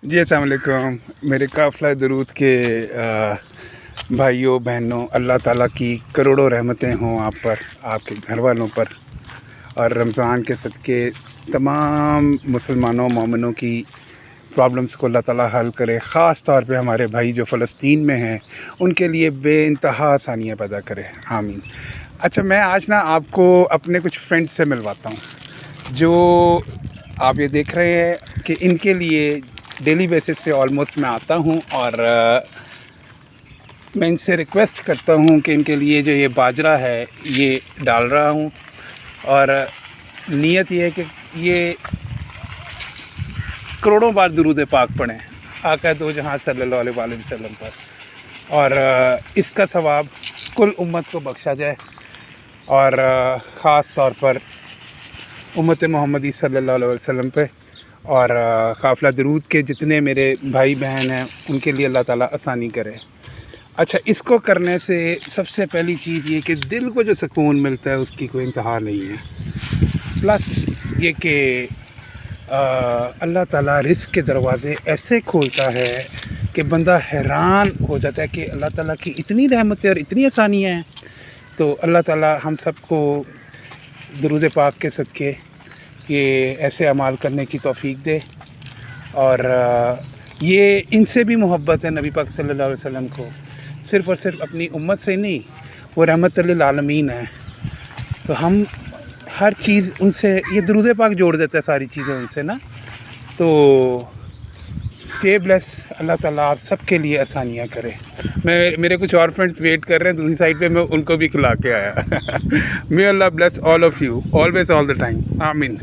جی السلام علیکم میرے قافلہ درود کے بھائیوں بہنوں، اللہ تعالیٰ کی کروڑوں رحمتیں ہوں آپ پر، آپ کے گھر والوں پر، اور رمضان کے صدقے تمام مسلمانوں مومنوں کی پرابلمس کو اللہ تعالیٰ حل کرے، خاص طور پہ ہمارے بھائی جو فلسطین میں ہیں ان کے لیے بے انتہا آسانیاں پیدا کرے، آمین۔ اچھا، میں آج آپ کو اپنے کچھ فرینڈ سے ملواتا ہوں جو آپ یہ دیکھ رہے ہیں کہ ان کے لیے ڈیلی بیسس پہ آلموسٹ میں آتا ہوں، اور میں ان سے ریکویسٹ کرتا ہوں کہ ان کے لیے جو یہ باجرہ ہے یہ ڈال رہا ہوں، اور نیت یہ ہے کہ یہ کروڑوں بار درود پاک پڑھیں آقا دو جہاں صلی اللہ علیہ وآلہ وسلم پر، اور اس کا ثواب کل امت کو بخشا جائے، اور خاص طور پر امت محمدی صلی اللہ علیہ وسلم پہ، اور قافلہ درود کے جتنے میرے بھائی بہن ہیں ان کے لیے اللہ تعالیٰ آسانی کرے۔ اچھا، اس کو کرنے سے سب سے پہلی چیز یہ کہ دل کو جو سکون ملتا ہے اس کی کوئی انتہا نہیں ہے، پلس یہ کہ اللہ تعالیٰ رزق کے دروازے ایسے کھولتا ہے کہ بندہ حیران ہو جاتا ہے کہ اللہ تعالیٰ کی اتنی رحمتیں اور اتنی آسانیاں ہیں۔ تو اللہ تعالیٰ ہم سب کو درود پاک کے صدقے یہ ایسے اعمال کرنے کی توفیق دے، اور یہ ان سے بھی محبت ہے نبی پاک صلی اللہ علیہ وسلم کو، صرف اور صرف اپنی امت سے نہیں، وہ رحمت للعالمین ہے، تو ہم ہر چیز ان سے، یہ درود پاک جوڑ دیتا ہے ساری چیزیں ان سے نا۔ تو اسٹے بلیس، اللہ تعالیٰ آپ سب کے لیے آسانیاں کرے۔ میرے کچھ اور فرینڈس ویٹ کر رہے ہیں دوسری سائڈ پہ، میں ان کو بھی کھلا کے آیا۔ may Allah bless all of you always all the time، آمین۔